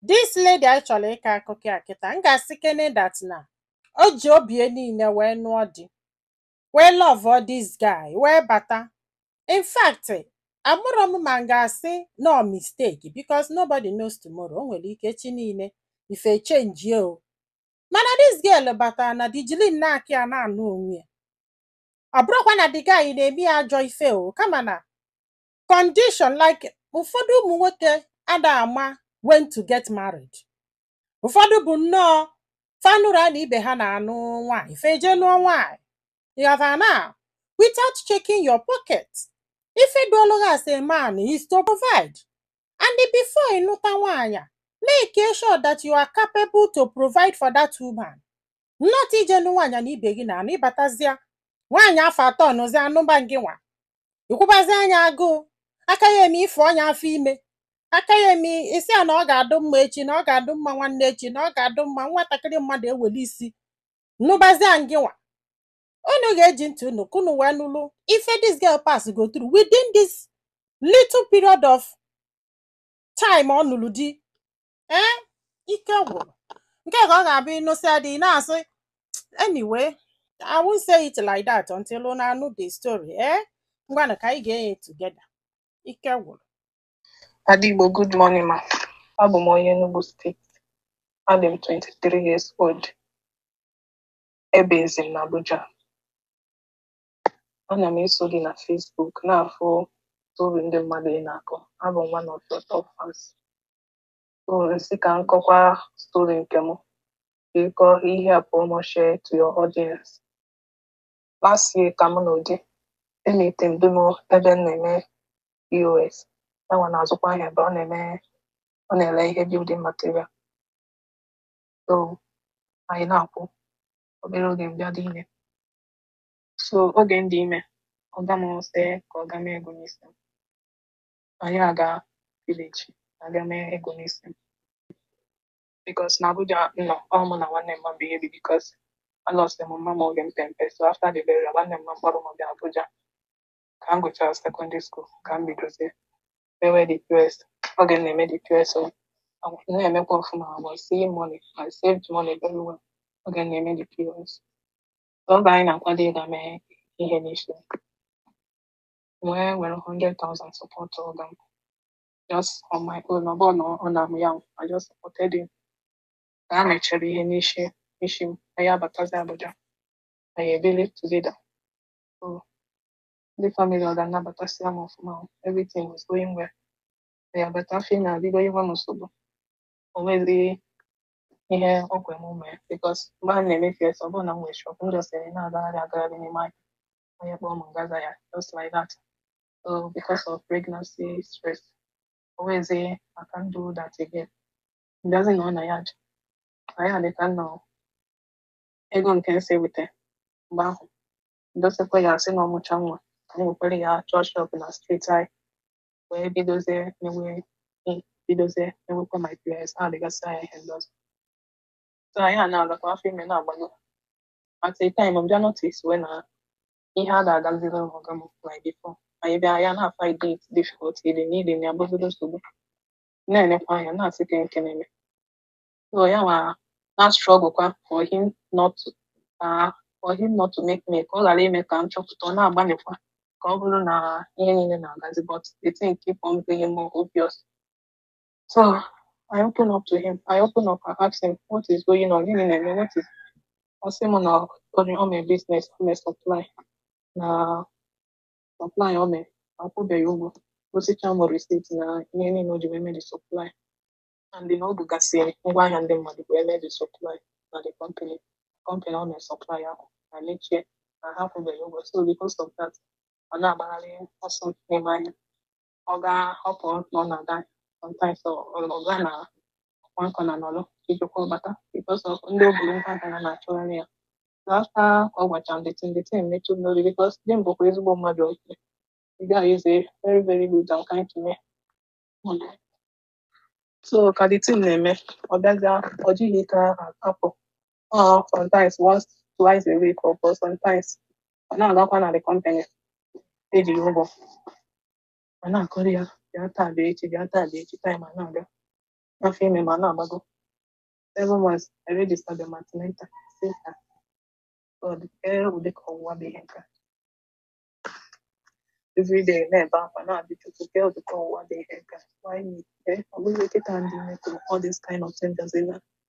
This lady actually ka akụkọ a kịta m ga-asị kene that na o ji obie niile wee nụọ di wee love this guy wee bata. In fact, amụrụ m ma m ga-asị no mistake because nobody knows tomorrow. O nwere ike echi niile ife chenji o. Mana this girl batara na dijilin na-akị ya na-anụ onwe ya. Ọ bụrụkwa na the guy na-eme ya ajọ ife o, kama na condition like ụfọdụ ụmụ nwoke ada ama when to get married. Ụfọdụ bụ nnọọ fanụra na ibe ha na-anụ nwaanyị feje nụọ nwaanyị. Ịghọtara na without checking your pocket. Ife dụọlụ ha as a man is to provide. And before ịnụta nwaanyị, make sure that you are capable to provide for that woman. Not ije nụ nwaanyị na ibe gị na anụ ịbatazịa nwaanyị afọ atọ nụzi anụba gị nwa. Ikwubazi anya agụụ, aka ya eme ife ọnya afọ ime, aka ya eme isi a na ọ ga-adụ mma echi, na ọ ga-adụ mma nwanne echi, na ọ ga-adụ mma nwatakịrị mmadụ eweli isi nụbazia ngị nwa. Unu ga-eji ntị unu kunu wee nụlụ ife this girl pass go through within this little period of time ọ nụrụ di. Ike gwụrụ. Nke ka ọ ga-abụ ịnụsịa dị na-asị anyway, I won't say it like that until unu anụ the story. Ngwanụ ka anyị ga-enye together. Ike gwụrụ. Adigbo, good morning, ma. Abụ m onye Enugu State. Adị m 23 years old. Ebezi m na Abuja. Ana m eso gị na Facebook na-afụ story ndị mmadụ ị na-akọ. Abụ m one of your top fans. So nsị ka nkọkwa story nke m. Ịkọ ihe a promo share to your audience. Last year ka m na Udi emete m demo ebe m na-eme POS. Enwe na-azụkwa ahịa ebe ọ na-ele ihe building material. So anyị na-akwụ obere oge mbịa dị ime. So oge ndị ime ọga m sị ka ọ ga mee ego n'isi m. Anyị aga village aga mee ego n'isi m. Because na Abuja nọ ọ mụ na nwanne m bụ ihe bi because I lost m mama m oge mpempe. So after the burial nwanne m kpọrọ m bịa Abuja ka m gụchara secondary school ka m bidozie mewe the POS. Oge m na-eme the POS na-emekwa ọfụma but seeing money. I saved money very well. Oge m na-eme the POS. So oge anyị na-akwado ịga mee ihe n'isi were 100,000 support oga m just on my own. Ọ bụrụ na ọ na-amụ ya I just supported him. Ka a mechara ihe n'isi m anyị abatazi Abuja anyị ebili together. So the family ga-anabatasị m ọfụma. Everything was going well. Anyị abata afọ na-adịgo ihe m nsogbu. O nwezi ihe ọkwa m mee because mgbe a na-eme POS ọ bụrụ na m nwee shop m just na-agagharị n'ime ahịa. Onye kpọọ m ngaza ya just like that. So because of pregnancy stress, always I can't do that again. It doesn't know na yard. I had a can now. Egon can say with it. Bah. Those of ya say no much more. I will put ya church shop in a street side. Where be those there anyway. Be those there and we put my PS. The gas I and those. So I now the coffee me now but at the time I'm just notice when he had a ganzilo organ like before. I have 5 days difficulty they need in the above those to no I'm not sitting can. So yeah, not struggle for him not to make me call a lame can chop to na banify. Cover na any but the thing keep on being more obvious. So I open up to him. I open up and ask him what is going on. What is I say on my business, on my supply. Na supply on me. I put the yogo. Go see more receipt na any no the made the supply. And the no bugasi why and them the made the supply na the company on the supplier. I let you I have the yogo. So because of that, I'm not also in my Oga hop on na that sometimes so Oga one corner no keep your call better because of no blue and naturally. After watching the team need to know because them book is one model. The guy is a very, very good and kind to me. So can the team name or that's or Hika and Apple. Sometimes once, twice a week or sometimes now that one at the company. They do over. And now Korea, the other day, time another. afọ ime ma na-agbago 7 months I register the antenatal sister God ụdị ka ọnwụwa bụ ihe nka every day na-ebe akwa na-adị chukwu ke ụdị ka ọnwụwa bụ ihe nka why me ọ bụghị nkịta ndị metụ all this kind of thing does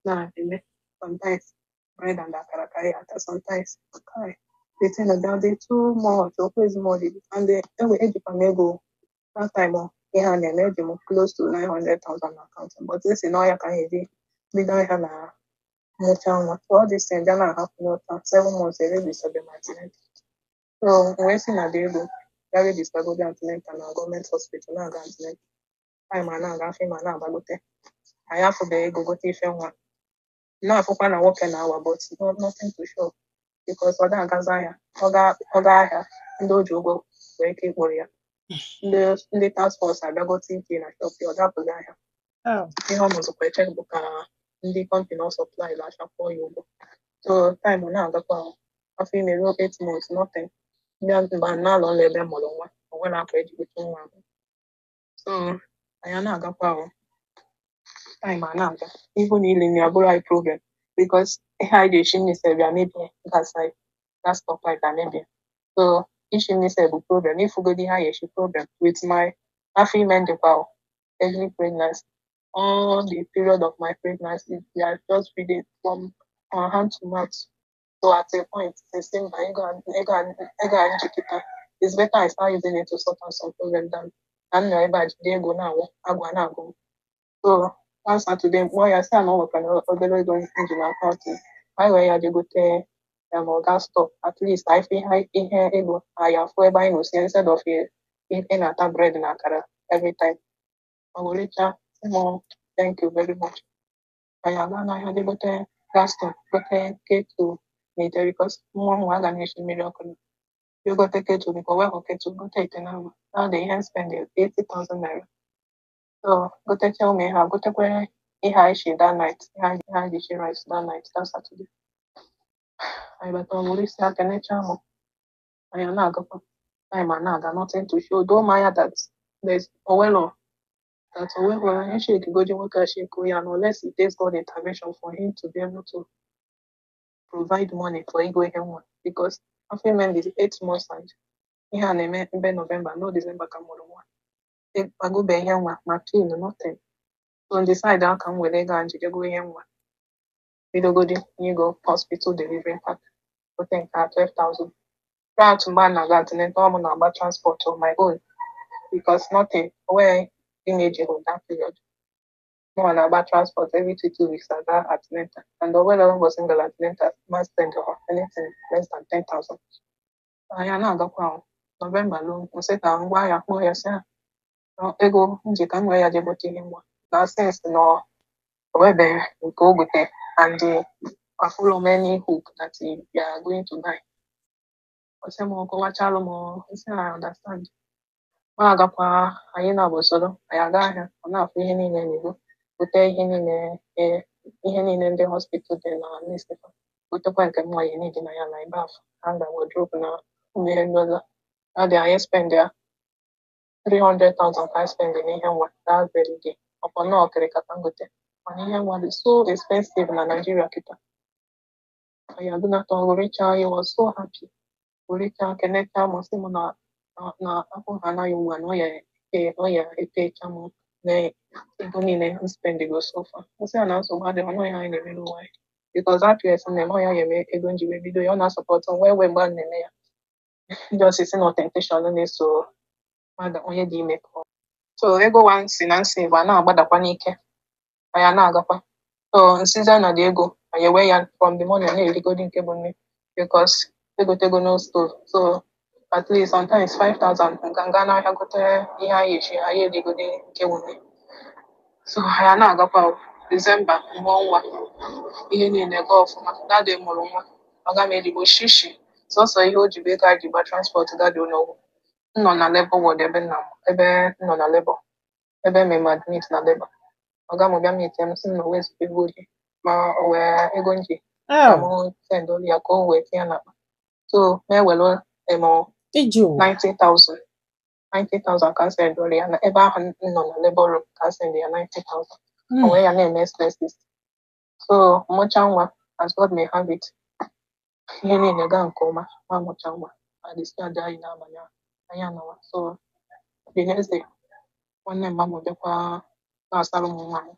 na-eme sometimes bread and akara ka ya ata sometimes kai the thing about it too much okwu ezumọdị and ejikwa m ego that time ihe a na-eme eji m close to 900,000 na account but esi n'ọya ka ha eji bido ahịa na mụcha nwa all this thing bịa na-ahapụ n'ụta 7 months register the antenatal so wee si na dị ego ya register go the antenatal na gọọmenti hospital na-aga antenatal time a na-aga afọ ma na-agbagote anyị afụbeghị ego gote ife nwa na-afụkwa na nwoke na-awa but nothing to show because ọ ga-agazi ahịa ọ ga ahịa ndị o ji ụgwọ wee ike ịkpụrụ ya ndị task force abịagote ike na shop ọ dapụghị ahịa ihe ọ mụzikwa eche bụ ka ndị company ọ supply ga-achakwa ya ụgwọ so time na-agakwa afọ ime ruo 8 months nothing ndị mba na-alọ ụlọ ebe mụrụ nwa o nwere akwa eji gote nwa ahụ so anyị na-agakwa ahụ time a na-aga ihu niile na abụrụ anyị problem because ihe anyị ga-echi nise bịa mebie gas stop anyị ga mebie so ichi nise bụ problem ifugodi ihe anyị echi problem with my afọ ime ndịkwa every pregnancy all the period of my pregnancy we are just feeding from hand to mouth so at a point they say ego njikita it's better I start using it to sort out some problem than and ebe a jide ego na-awụ agwa na-agụ so one Saturday mkpọ ya si na ọ nwekara obere ego nji na akaụntụ anyị wee ya je gote gas stop at least ihe ego anyị afụ ebe anyị nosi instead of ị na-ata bread na akara every time ọ werecha thank you very much anyị aga n'ahịa je gote gas stop gote ketu n'ite because nwa m aga na-eshi mmiri ọkụ you gote ketu biko wee hụ ketu gote ite na agwa now the hand spend 80,000 naira so gotecha ụmụ ihe a gotekwe ihe anyị shi that night ihe anyị ji shi rice that night that Saturday anyị bata ọmụrụ isi aka necha mụ anyị na-agakwa time a na-aga nothing to show though maya that there's owelo that owelo anyị shake goji nwoke a shake ya no unless it takes God intervention for him to be able to provide money for ego ihe nwa because after men is 8 months and ihe a na-eme mbe November no December ka mụrụ nwa agụbe ihe nwa ma clean nothing so on the side aka m were ego njidego ihe nwa bidogodi go hospital delivery pack gote nke 12,000 throughout mgbe a na-aga antenatal ọ bụ na-agba transport on my own because nothing where image on that period no one na-agba transport every 2 weeks aga antenatal and the well was single antenatal must spend anything less than 10,000 anyị na-agakwa November lo nkwụsị ka ngwa ahịa kpọọ ya si ego nji ka m wee ya je gote ihe nwa na sense na owebeghị nke o gote and follow many hope that you are going to die ọsị m kọwachalụ m isi na understand ma agakwa anyị na-abụ soro anyị aga ahịa ọ na-afụ ihe niile n'ego gote ihe niile ndị hospital dị na newspaper gotekwa nke m nwanyị n'iji na ya na ebe afọ hanga wardrobe na ụmụ ihe ndị ọzọ adị anyị spend ya 300,000 ka spend n'ihe nwa that very day ọkwa na ọkịrị kata ngote mana ihe nwa dị so expensive na Nigeria kịta anyị adụnata ọgụrịcha I was so happy ọgụrịcha kenecha mụsị m na afọ ha anaghị ugbu a na ọ ya etecha m na ego niile spend go so far mụsị a na nsogbu adịghị ọnụ ya anyị na-emere ụwa anyị because that person na-eme ọ ya eme ego njiwe bido ya ọ na-asọpọtụ wee mgbe a na-eme ya ndị osisi na temptation na-eso mmadụ onye dị ime so ego wa nsi na nsi bụ a na-agbadakwa n'ike anyị na-agakwa so nsiza na dị ego anyị ewe ya from the morning na-erigodi nke bụ nne because egotego no stove so at least sometimes 5,000 nga n'ahịa gote ihe anyị echi anyị erigodi nke bụ nne so anyị na-agakwa December mụọ nwa ihe niile ga ọfụma dadị mụrụ nwa ọga m erigbo shishi sọsọ ihe o ji bụ ego anyị ji gba transport dadị ụlọọgwụ nọ na labor ward ebe nọ na labor ebe mmemme admit na labor ọga m bịa meet m sị m na wezụga ego oji ma o wee ego nji ka m send olu ya ka o wee tinye n'akpa so ma ewelu 90,000 ka m send olu ya na ebe ahụ nọ na labor room ka m send ya 90,000 onwe ya na-eme stresses. So mụcha nwa as God may have it, ihe niile gaa nke ọma, ma mụcha nwa adischarge anyị n'abalị ahụ, anyị anọwa. So the next day, nwanne mma m bịakwa na-asara m nwa anyị.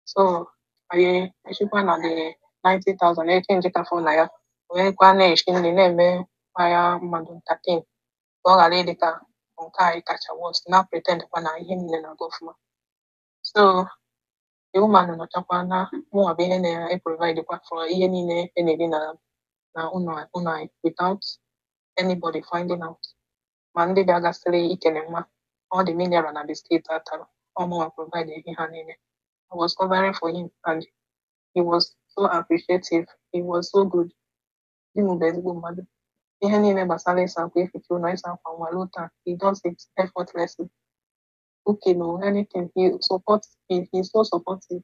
So anyị echikwa na the 90,000 echenji ka fọ na ya, wee kwa na-eshi nri na-eme ya mmadụ entertain ka ọ ghara ịdị ka nke anyị kacha worst, na pretend kwa na ihe niile na-aga ọfụma. So the woman nọchakwa na mụnwa bụ ihe na-provide kwa for ihe niile na-eri na ụlọ anyị without anybody finding out. Ma ndị bịagasịrị ikele nwa, all the mineral na biscuit atara, ọmụnwa provide ihe ha niile. I was covering for him and he was so appreciative. He was so good. Dị m bụ ezigbo mmadụ. Ihe niile gbasara ịsa akwa, eficha ụlọ, ịsa akwa nwa lota, he does it effortlessly. Okay, no, anything. He's so supportive.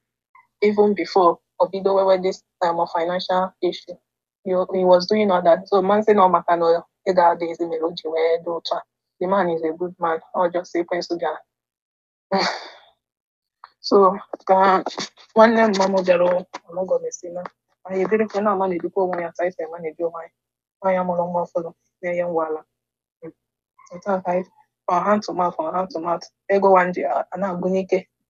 Even before Obido, where this time of financial issue, he was doing all that. So man say no matter no, days in melody where the man is a good man. I'll just say Pensuga. So one name Mama Jaro, I'm not gonna see now. I didn't know money to go when I say money do my I am a long more follow. There young walla. Sometimes I from hand to mouth, Ego one day, and I'm going to